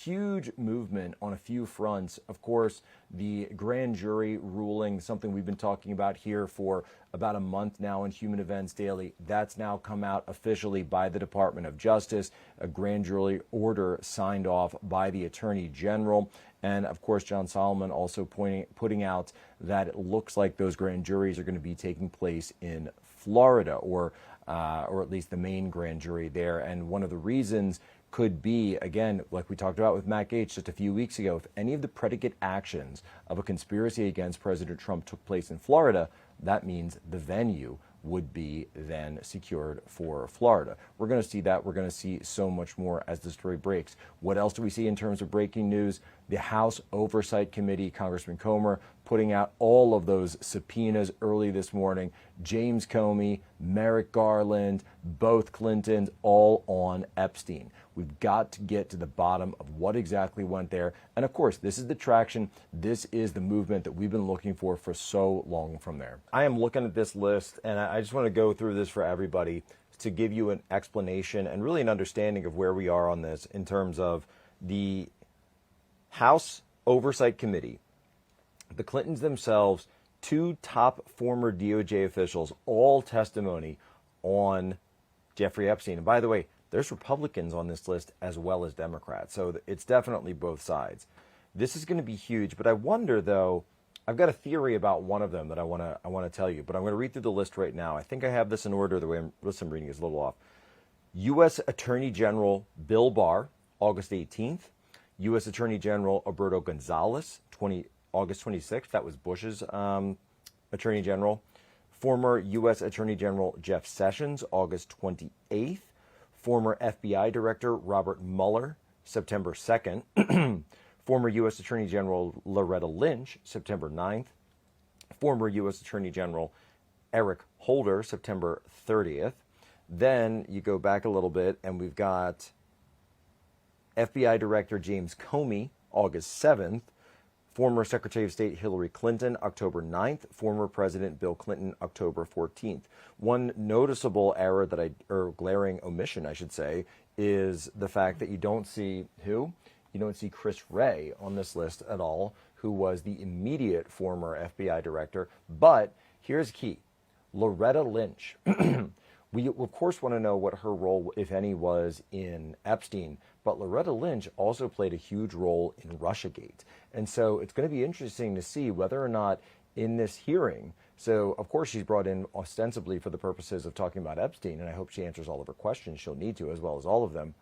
huge movement on a few fronts. Of course, the grand jury ruling, something we've been talking about here for about a month now in Human Events Daily, that's now come out officially by the Department of Justice, a grand jury order signed off by the Attorney General. And of course, John Solomon also putting out that it looks like those grand juries are going to be taking place in Florida, or at least the main grand jury there. And one of the reasons could be, again, like we talked about with Matt Gaetz just a few weeks ago, if any of the predicate actions of a conspiracy against President Trump took place in Florida, that means the venue would be then secured for Florida. We're going to see that. We're going to see so much more as the story breaks. What else do we see in terms of breaking news? The House Oversight Committee, Congressman Comer, putting out all of those subpoenas early this morning. James Comey, Merrick Garland, both Clintons, all on Epstein. We've got to get to the bottom of what exactly went there. And of course, this is the traction. This is the movement that we've been looking for so long from there. I am looking at this list, and I just want to go through this for everybody to give you an explanation and really an understanding of where we are on this in terms of the House Oversight Committee, the Clintons themselves, two top former DOJ officials, all testimony on Jeffrey Epstein. And by the way, there's Republicans on this list as well as Democrats, so it's definitely both sides. This is going to be huge, but I wonder, though, I've got a theory about one of them that I want to tell you, but I'm going to read through the list right now. I think I have this in order. The way I'm reading is a little off. U.S. Attorney General Bill Barr, August 18th. U.S. Attorney General Alberto Gonzales, August 26th. That was Bush's Attorney General. Former U.S. Attorney General Jeff Sessions, August 28th. Former FBI Director Robert Mueller, September 2nd. Former U.S. Attorney General Loretta Lynch, September 9th. Former U.S. Attorney General Eric Holder, September 30th. Then you go back a little bit, and we've got FBI Director James Comey, August 7th. Former Secretary of State Hillary Clinton, October 9th. Former President Bill Clinton, October 14th. One noticeable error or glaring omission, I should say, is the fact that you don't see who? You don't see Chris Wray on this list at all, who was the immediate former FBI director. But here's key. Loretta Lynch. We, of course, want to know what her role, if any, was in Epstein, but Loretta Lynch also played a huge role in Russiagate. And so it's going to be interesting to see whether or not in this hearing, so of course she's brought in ostensibly for the purposes of talking about Epstein, and I hope she answers all of her questions. She'll need to, as well as all of them.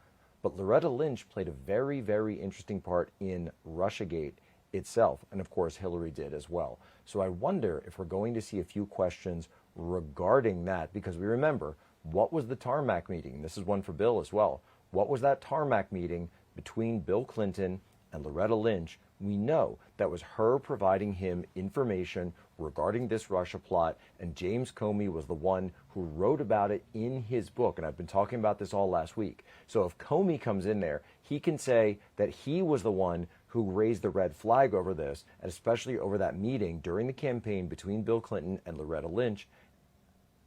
But Loretta Lynch played a very, very interesting part in Russiagate itself, and of course Hillary did as well. So I wonder if we're going to see a few questions regarding that, because we remember, what was the tarmac meeting? This is one for Bill as well. What was that tarmac meeting between Bill Clinton and Loretta Lynch? We know that was her providing him information regarding this Russia plot, and James Comey was the one who wrote about it in his book, and I've been talking about this all last week. So if Comey comes in there, he can say that he was the one who raised the red flag over this, and especially over that meeting during the campaign between Bill Clinton and Loretta Lynch.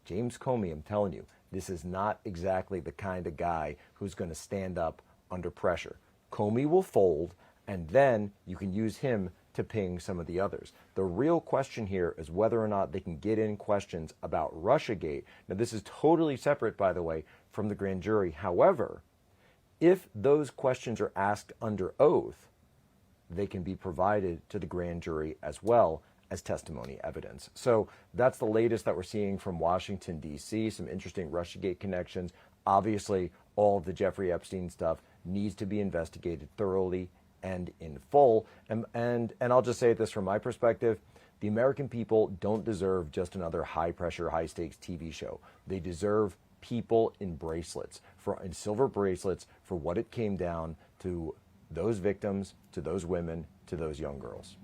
James Comey, I'm telling you, this is not exactly the kind of guy who's going to stand up under pressure. Comey will fold, and then you can use him to ping some of the others. The real question here is whether or not they can get in questions about Russiagate. Now, this is totally separate, by the way, from the grand jury. However, if those questions are asked under oath, they can be provided to the grand jury as well as testimony evidence. So that's the latest that we're seeing from Washington, D.C., some interesting Russiagate connections. Obviously, all of the Jeffrey Epstein stuff needs to be investigated thoroughly and in full. And I'll just say this from my perspective, the American people don't deserve just another high-pressure, high-stakes TV show. They deserve people in bracelets, in silver bracelets, for what it came down to those victims, to those women, to those young girls.